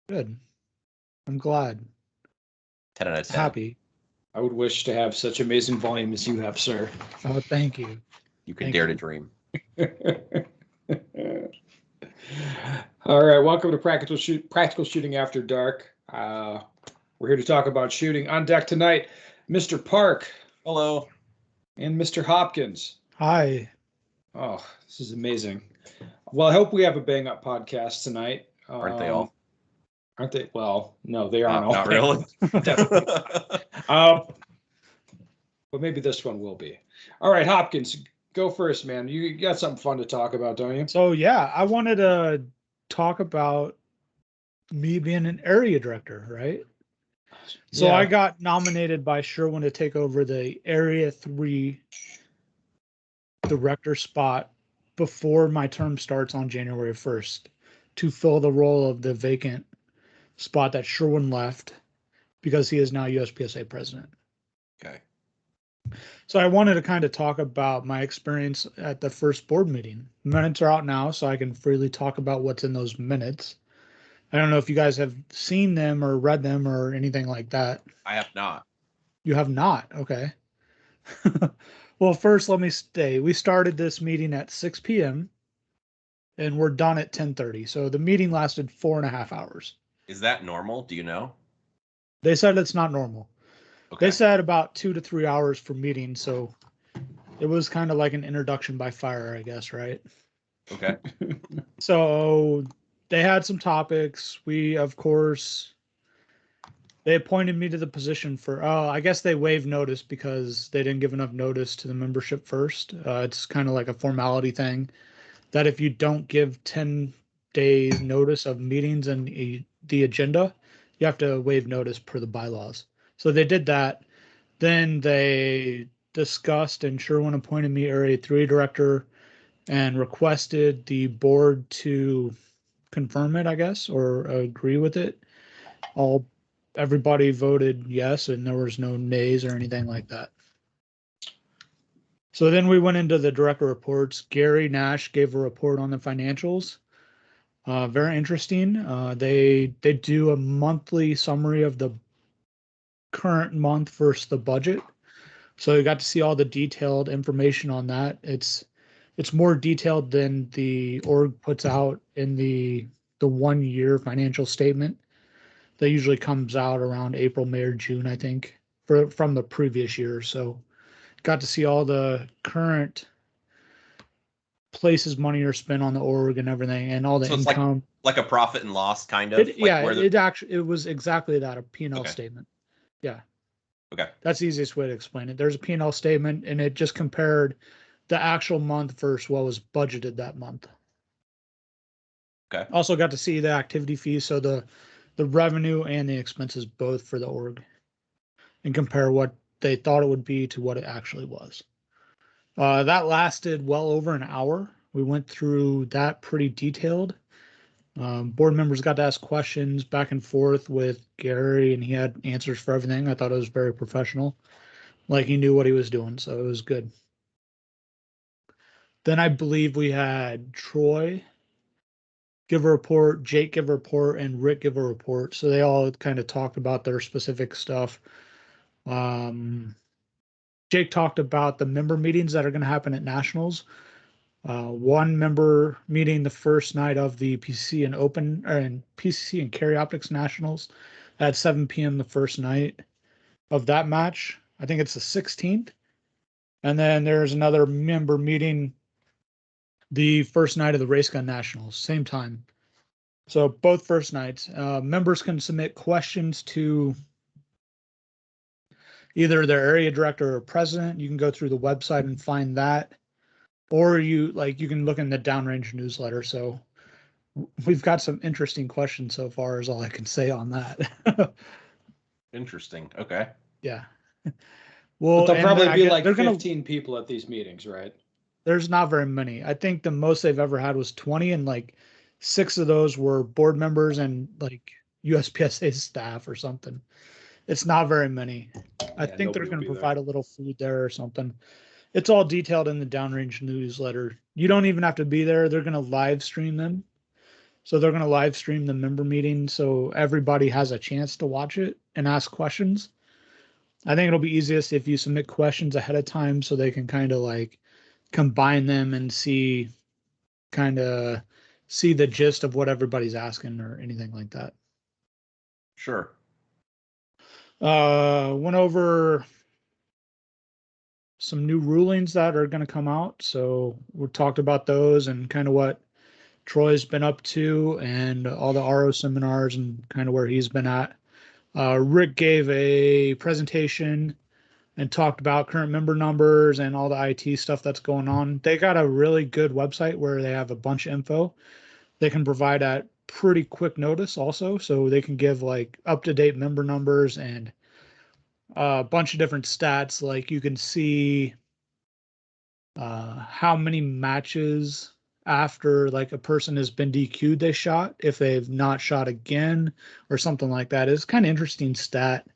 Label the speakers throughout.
Speaker 1: Good. I'm glad.
Speaker 2: 10 out of 10.
Speaker 1: Happy.
Speaker 3: I would wish to have such amazing volume as you have, sir.
Speaker 1: Oh, thank you.
Speaker 2: You can
Speaker 1: Thank
Speaker 2: dare
Speaker 1: you.
Speaker 2: to dream.
Speaker 3: All right, welcome to Practical Shooting After Dark. We're here to talk about shooting. On deck tonight, Mr. Park
Speaker 2: Hello.
Speaker 3: and Mr. Hopkins.
Speaker 1: Hi.
Speaker 3: Oh, this is amazing. Well, I hope we have a bang up podcast tonight.
Speaker 2: Aren't they all?
Speaker 3: Aren't they? Well, no, they aren't all.
Speaker 2: Not really.
Speaker 3: Definitely but maybe this one will be. All right, Hopkins, go first, man. You got something fun to talk about, don't you?
Speaker 1: So yeah, I wanted to talk about me being an area director, right? So
Speaker 3: Yeah.
Speaker 1: I got nominated by Sherwin to take over the Area 3 director spot before my term starts on January 1st to fill the role of the vacant spot that Sherwin left because he is now USPSA president.
Speaker 2: Okay.
Speaker 1: So I wanted to kind of talk about my experience at the first board meeting. Minutes are out now, so I can freely talk about what's in those minutes. I don't know if you guys have seen them or read them or anything like that.
Speaker 2: I have not.
Speaker 1: You have not? Okay. Well, first, let me stay. We started this meeting at 6 p.m. and we're done at 10:30. So the meeting lasted 4.5 hours.
Speaker 2: Is that normal? Do you know?
Speaker 1: They said it's not normal.
Speaker 2: Okay.
Speaker 1: They said about 2 to 3 hours for meetings. So it was kind of like an introduction by fire, I guess, right?
Speaker 2: Okay.
Speaker 1: So they had some topics. We, of course, they appointed me to the position for, I guess they waived notice because they didn't give enough notice to the membership first. It's kind of like a formality thing that if you don't give 10 days notice of meetings and the agenda, you have to waive notice per the bylaws. So they did that. Then they discussed, and Sherwin appointed me Area 3 director and requested the board to confirm it, I guess, or agree with it. Everybody voted yes, and there was no nays or anything like that. So then we went into the director reports. Gary Nash gave a report on the financials. Very interesting. They do a monthly summary of the current month versus the budget. So you got to see all the detailed information on that. It's more detailed than the org puts out in the 1 year financial statement that usually comes out around April, May, or June, I think, from the previous year. So got to see all the current places money are spent on the org and everything, and all the
Speaker 2: So it's
Speaker 1: income.
Speaker 2: like a profit and loss kind of.
Speaker 1: It was exactly that, a P&L
Speaker 2: Okay.
Speaker 1: statement. Yeah.
Speaker 2: Okay.
Speaker 1: That's the easiest way to explain it. There's a P&L statement, and it just compared the actual month versus what was budgeted that month.
Speaker 2: Okay.
Speaker 1: Also got to see the activity fees, so the revenue and the expenses both for the org, and compare what they thought it would be to what it actually was. That lasted well over an hour. We went through that pretty detailed. Board members got to ask questions back and forth with Gary, and he had answers for everything. I thought it was very professional, like he knew what he was doing, so it was good. Then I believe we had Troy give a report, Jake give a report, and Rick give a report. So they all kind of talked about their specific stuff. Jake talked about the member meetings that are going to happen at Nationals. One member meeting the first night of the PCC and Carry Optics Nationals at 7 p.m. the first night of that match. I think it's the 16th. And then there's another member meeting the first night of the Race Gun Nationals, same time. So both first nights. Members can submit questions to either their area director or president. You can go through the website and find that. Or you can look in the Downrange newsletter. So we've got some interesting questions so far, is all I can say on that.
Speaker 2: Interesting. Okay.
Speaker 1: Yeah. Well,
Speaker 3: but there'll probably be like
Speaker 1: 15
Speaker 3: people at these meetings, right?
Speaker 1: There's not very many. I think the most they've ever had was 20, and like 6 of those were board members and like USPSA staff or something. It's not very many. I think they're going to provide a little food there or something. It's all detailed in the Downrange newsletter. You don't even have to be there. They're going to live stream them. So they're going to live stream the member meeting so everybody has a chance to watch it and ask questions. I think it'll be easiest if you submit questions ahead of time so they can kind of like combine them and see the gist of what everybody's asking or anything like that.
Speaker 2: Sure.
Speaker 1: Went over some new rulings that are going to come out. So we talked about those and kind of what Troy's been up to and all the RO seminars and kind of where he's been at. Rick gave a presentation and talked about current member numbers and all the IT stuff that's going on. They got a really good website where they have a bunch of info they can provide at pretty quick notice also. So they can give like up-to-date member numbers and a bunch of different stats. Like you can see how many matches after like a person has been DQ'd they shot, if they've not shot again or something like that. It's kind of interesting stat.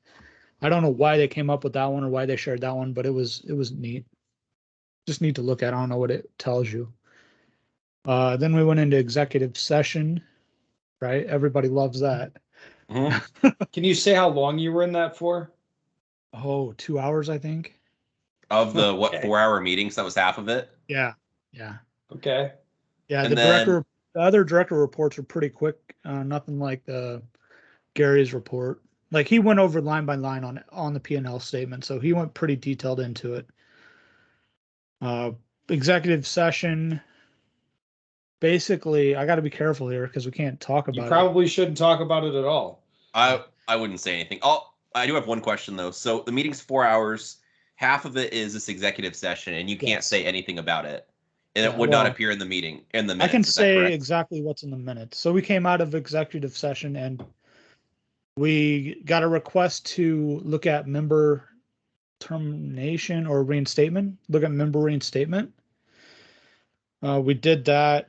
Speaker 1: I don't know why they came up with that one or why they shared that one, but it was neat. Just need to look at. I don't know what it tells you. Then we went into executive session, right? Everybody loves that.
Speaker 2: Mm-hmm.
Speaker 3: Can you say how long you were in that for?
Speaker 1: Oh, 2 hours, I think.
Speaker 2: Of the
Speaker 3: Okay.
Speaker 2: 4-hour meetings, that was half of it.
Speaker 1: Yeah.
Speaker 3: Okay.
Speaker 1: Yeah,
Speaker 2: And
Speaker 1: the other director reports are pretty quick. Nothing like the Gary's report. Like he went over line by line on the P&L statement, so he went pretty detailed into it. Executive session. Basically, I got to be careful here because we can't talk about
Speaker 3: You
Speaker 1: it.
Speaker 3: probably shouldn't talk about it at all.
Speaker 2: I wouldn't say anything. I do have one question though. So the meeting's 4 hours. Half of it is this executive session, and you can't
Speaker 1: Yes.
Speaker 2: say anything about it, and
Speaker 1: Yeah,
Speaker 2: it would not
Speaker 1: well,
Speaker 2: appear in the meeting in the
Speaker 1: I
Speaker 2: minutes.
Speaker 1: can
Speaker 2: Is that
Speaker 1: say
Speaker 2: correct?
Speaker 1: exactly what's in the minutes. So we came out of executive session and we got a request to look at member termination or reinstatement. Look at member reinstatement. We did that.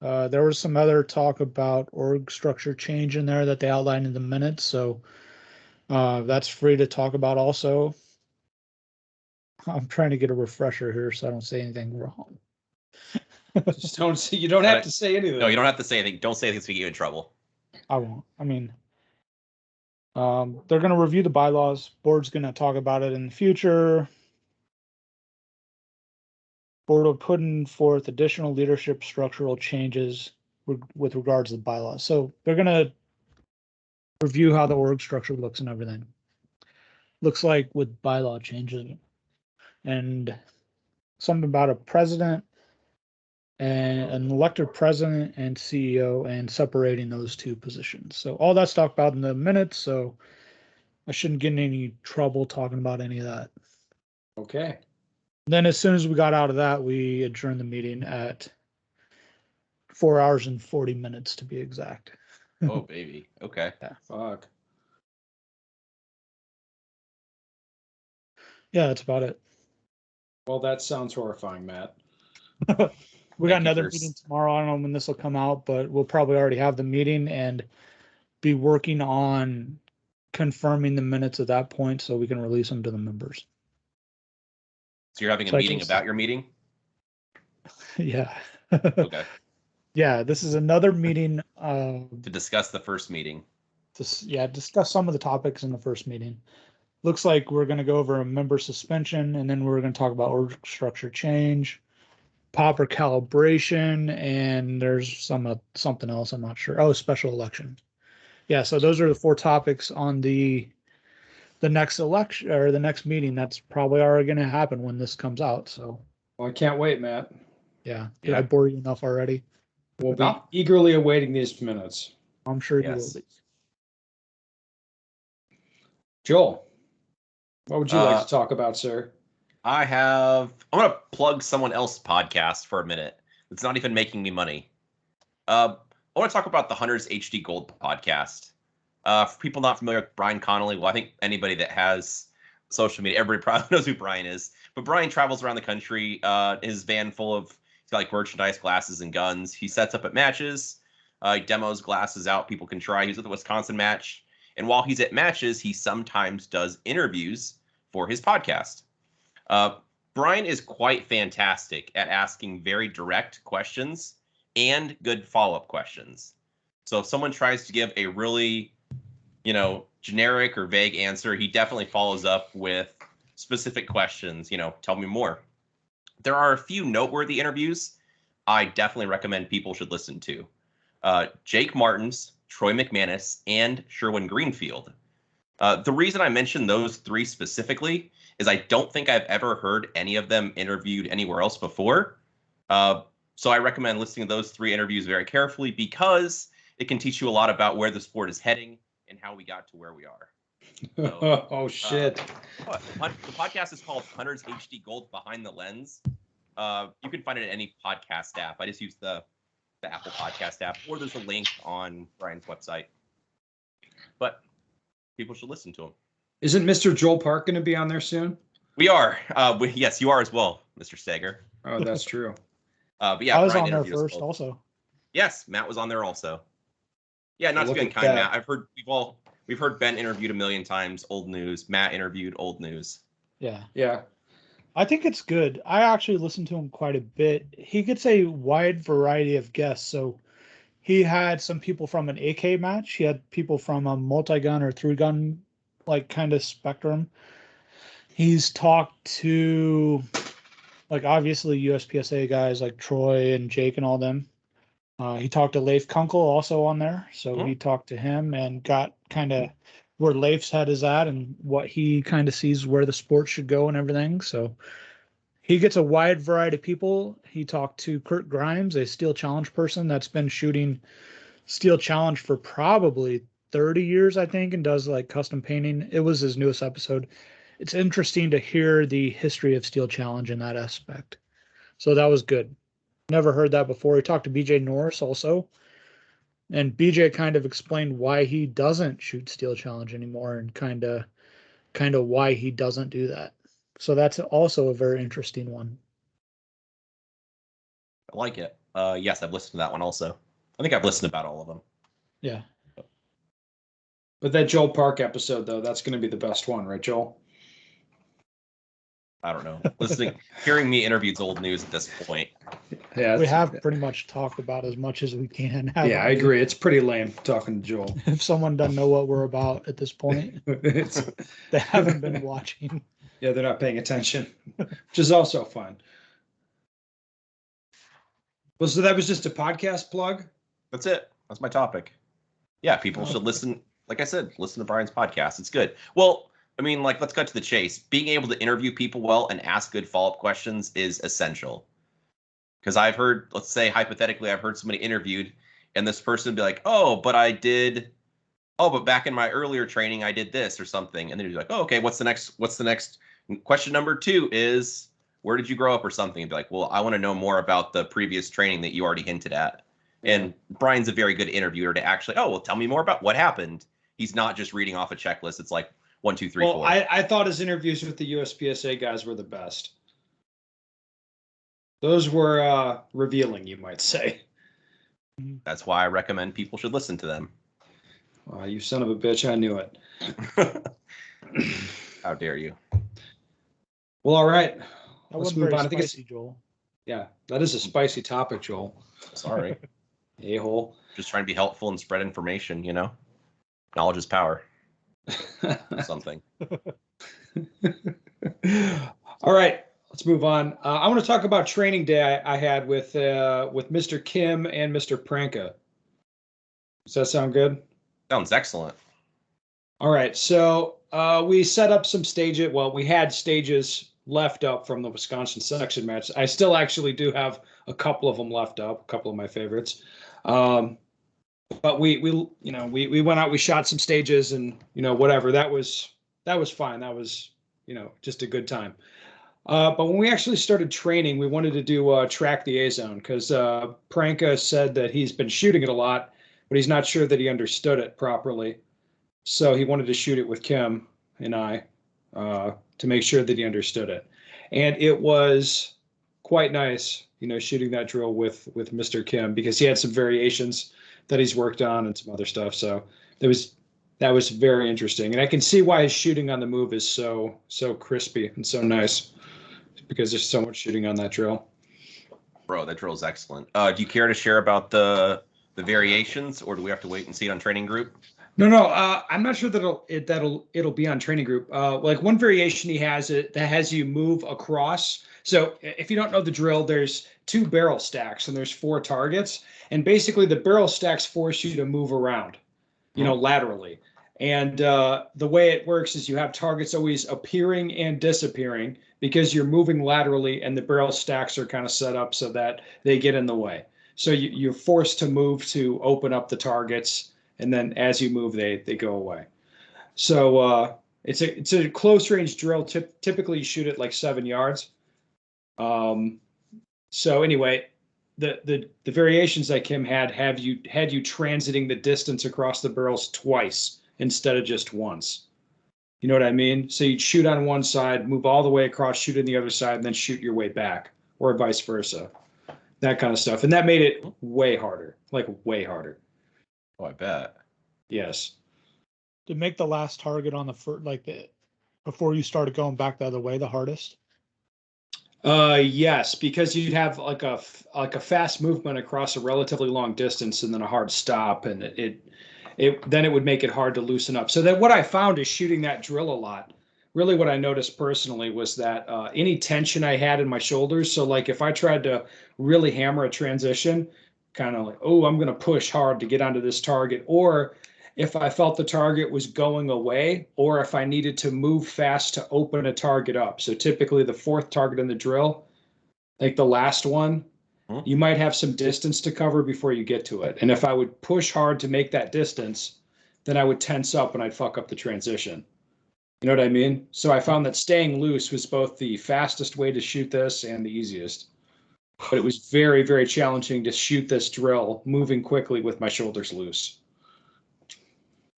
Speaker 1: There was some other talk about org structure change in there that they outlined in the minutes. So that's free to talk about also. I'm trying to get a refresher here so I don't say anything wrong.
Speaker 3: Just don't say, you don't have to say anything.
Speaker 2: No, you don't have to say anything. Don't say anything to get you in trouble.
Speaker 1: I won't. I mean, they're going to review the bylaws. Board's going to talk about it in the future. Board will put forth additional leadership structural changes with regards to the bylaws. So they're going to review how the org structure looks and everything. Looks like with bylaw changes and something about a president and an elected president and CEO and separating those two positions. So all that's talked about in the minutes. So I shouldn't get in any trouble talking about any of that.
Speaker 3: Okay.
Speaker 1: Then as soon as we got out of that, we adjourned the meeting at 4 hours and 40 minutes to be exact.
Speaker 2: Oh, baby. Okay.
Speaker 3: Fuck.
Speaker 1: Yeah, that's about it.
Speaker 3: Well, that sounds horrifying, Matt.
Speaker 1: We got another meeting tomorrow. I don't know when this will come out, but we'll probably already have the meeting and be working on confirming the minutes at that point so we can release them to the members.
Speaker 2: So you're having a meeting about your meeting?
Speaker 1: Yeah.
Speaker 2: Okay.
Speaker 1: Yeah, this is another meeting
Speaker 2: To discuss the first meeting.
Speaker 1: Discuss some of the topics in the first meeting. Looks like we're going to go over a member suspension, and then we're going to talk about org structure change, popper calibration, and there's something else I'm not sure. Oh, special election. Yeah, so those are the 4 topics on the next election or the next meeting. That's probably already going to happen when this comes out. So,
Speaker 3: well, I can't wait, Matt.
Speaker 1: Yeah. Did I bore you enough already?
Speaker 3: We'll be eagerly awaiting these minutes.
Speaker 1: I'm sure you will be.
Speaker 3: Joel, what would you like to talk about, sir?
Speaker 2: I'm going to plug someone else's podcast for a minute. It's not even making me money. I want to talk about the Hunters HD Gold podcast. For people not familiar with Brian Connolly, well, I think anybody that has social media, everybody probably knows who Brian is. But Brian travels around the country, his van full of like merchandise, glasses, and guns. He sets up at matches, demos glasses out. People can try. He's at the Wisconsin match. And while he's at matches, he sometimes does interviews for his podcast. Brian is quite fantastic at asking very direct questions and good follow-up questions. So if someone tries to give a really, generic or vague answer, he definitely follows up with specific questions, tell me more. There are a few noteworthy interviews I definitely recommend people should listen to. Jake Martins, Troy McManus, and Sherwin Greenfield. The reason I mention those three specifically is I don't think I've ever heard any of them interviewed anywhere else before. So I recommend listening to those three interviews very carefully because it can teach you a lot about where the sport is heading and how we got to where we are. So,
Speaker 3: oh, shit.
Speaker 2: The podcast is called Hunters HD Gold Behind the Lens. You can find it in any podcast app. I just use the Apple Podcast app, or there's a link on Brian's website. But people should listen to him.
Speaker 3: Isn't Mr. Joel Park going to be on there soon?
Speaker 2: We are. Yes, you are as well, Mr. Stager.
Speaker 3: Oh, that's true.
Speaker 2: But yeah,
Speaker 1: I was
Speaker 2: Brian
Speaker 1: on there
Speaker 2: interviewed us
Speaker 1: first
Speaker 2: both.
Speaker 1: also.
Speaker 2: Yes, Matt was on there also. Yeah, not to
Speaker 3: Look
Speaker 2: be
Speaker 3: at
Speaker 2: unkind,
Speaker 3: that.
Speaker 2: Matt. I've heard we've heard Ben interviewed a million times, old news. Matt interviewed old news.
Speaker 1: Yeah.
Speaker 3: Yeah.
Speaker 1: I think it's good. I actually listen to him quite a bit. He gets a wide variety of guests. So he had some people from an AK match. He had people from a multi-gun or three-gun like kind of spectrum. He's talked to like obviously USPSA guys like Troy and Jake and all them. He talked to Leif Kunkel also on there. So he talked to him and got kind of where Leif's head is at and what he kind of sees where the sport should go and everything. So he gets a wide variety of people. He talked to Kurt Grimes, a Steel Challenge person that's been shooting Steel Challenge for probably 30 years, I think, and does like custom painting. It was his newest episode. It's interesting to hear the history of Steel Challenge in that aspect. So that was good. Never heard that before. He talked to BJ Norris also. And BJ kind of explained why he doesn't shoot Steel Challenge anymore and kind of why he doesn't do that. So that's also a very interesting one.
Speaker 2: I like it. Yes, I've listened to that one also. I think I've listened to about all of them.
Speaker 1: Yeah.
Speaker 3: But that Joel Park episode, though, that's going to be the best one, right, Joel?
Speaker 2: I don't know. Hearing me interview's old news at this point.
Speaker 3: Yeah,
Speaker 1: We have pretty much talked about as much as we can.
Speaker 3: Yeah, I agree. It's pretty lame talking to Joel.
Speaker 1: If someone doesn't know what we're about at this point,
Speaker 3: It's,
Speaker 1: they haven't been watching.
Speaker 3: yeah, they're not paying attention, which is also fun. Well, so that was just a podcast plug?
Speaker 2: That's it. That's my topic. Yeah, people should listen. Like I said, listen to Brian's podcast. It's good. Well, I mean, like, let's cut to the chase. Being able to interview people well and ask good follow-up questions is essential. Because I've heard, let's say, hypothetically, I've heard somebody interviewed, and this person would be like, but back in my earlier training, I did this or something. And then you'd be like, oh, okay, what's the next? Question number 2 is, where did you grow up or something? And be like, well, I want to know more about the previous training that you already hinted at. And Brian's a very good interviewer to actually, tell me more about what happened. He's not just reading off a checklist. It's like 1, 2, 3, 4.
Speaker 3: Well, I thought his interviews with the USPSA guys were the best. Those were revealing, you might say.
Speaker 2: That's why I recommend people should listen to them.
Speaker 3: Oh, you son of a bitch, I knew it.
Speaker 2: How dare you?
Speaker 3: Well, all right.
Speaker 1: That
Speaker 3: Let's
Speaker 1: wasn't
Speaker 3: move
Speaker 1: very
Speaker 3: on. I think it's,
Speaker 1: spicy, Joel.
Speaker 3: yeah, that is a spicy topic, Joel.
Speaker 2: Sorry.
Speaker 3: A-hole.
Speaker 2: Just trying to be helpful and spread information, Knowledge is power. Something.
Speaker 3: All right, let's move on. I want to talk about training day I had with Mr. Kim and Mr. Pranka. Does that sound good?
Speaker 2: Sounds excellent.
Speaker 3: All right, so we set up some stages. Well, we had stages left up from the Wisconsin section match. I still actually do have a couple of them left up, a couple of my favorites. But we went out, we shot some stages and, whatever. That was fine. That was, just a good time. But when we actually started training, we wanted to do track the A zone because Pranka said that he's been shooting it a lot, but he's not sure that he understood it properly. So he wanted to shoot it with Kim and I to make sure that he understood it. And it was quite nice, shooting that drill with Mr. Kim because he had some variations that he's worked on and some other stuff. So that was very interesting. And I can see why his shooting on the move is so crispy and so nice because there's so much shooting on that drill.
Speaker 2: Bro, that drill is excellent. Do you care to share about the variations, or do we have to wait and see it on training group?
Speaker 3: No. I'm not sure that it'll be on training group. Like one variation he has it that has you move across. So if you don't know the drill, there's 2 barrel stacks and there's 4 targets, and basically the barrel stacks force you to move around, laterally. And the way it works is you have targets always appearing and disappearing because you're moving laterally, and the barrel stacks are kind of set up so that they get in the way. So you're forced to move to open up the targets, and then as you move, they go away. So it's a close range drill. Typically, you shoot it like 7 yards. So anyway, the variations that Kim had you transiting the distance across the barrels twice instead of just once. You know what I mean? So you'd shoot on one side, move all the way across, shoot on the other side, and then shoot your way back, or vice versa. That kind of stuff. And that made it way harder, like way harder.
Speaker 2: Oh, I bet.
Speaker 3: Yes.
Speaker 1: To make the last target on before you started going back the other way, the hardest.
Speaker 3: Yes, because you'd have like a fast movement across a relatively long distance and then a hard stop, and then it would make it hard to loosen up. So then what I found is shooting that drill a lot. Really what I noticed personally was that any tension I had in my shoulders, so like if I tried to really hammer a transition, kind of like, oh, I'm going to push hard to get onto this target, or if I felt the target was going away, or if I needed to move fast to open a target up. So typically the 4th target in the drill, like the last one, you might have some distance to cover before you get to it. And if I would push hard to make that distance, then I would tense up and I'd fuck up the transition. You know what I mean? So I found that staying loose was both the fastest way to shoot this and the easiest. But it was very, very challenging to shoot this drill moving quickly with my shoulders loose.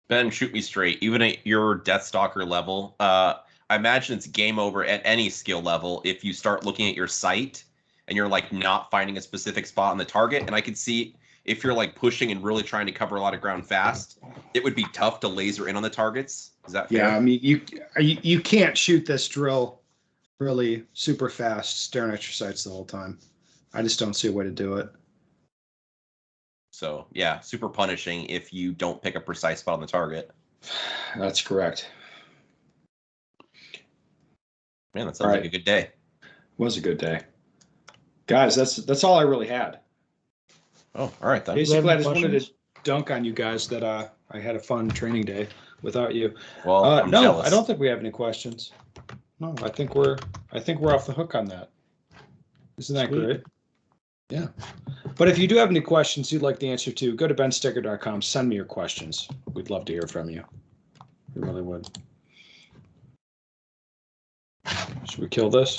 Speaker 2: Ben, shoot me straight. Even at your Deathstalker level, I imagine it's game over at any skill level if you start looking at your sight and you're like not finding a specific spot on the target. And I could see if you're like pushing and really trying to cover a lot of ground fast, it would be tough to laser in on the targets. Is that fair?
Speaker 3: Yeah, I mean, you can't shoot this drill really super fast staring at your sights the whole time. I just don't see a way to do it.
Speaker 2: So yeah, super punishing if you don't pick a precise spot on the target.
Speaker 3: That's correct.
Speaker 2: Man, that sounds like a good day.
Speaker 3: Was a good day. Guys, that's all I really had.
Speaker 2: Oh, all right then.
Speaker 3: Basically, I just wanted to dunk on you guys that I had a fun training day without you.
Speaker 2: Well, I'm
Speaker 3: no,
Speaker 2: jealous.
Speaker 3: I don't think we have any questions. No, I think we're off the hook on that. Isn't that great? Yeah. But if you do have any questions you'd like the answer to, go to bensticker.com. Send me your questions. We'd love to hear from you. We really would. Should we kill this?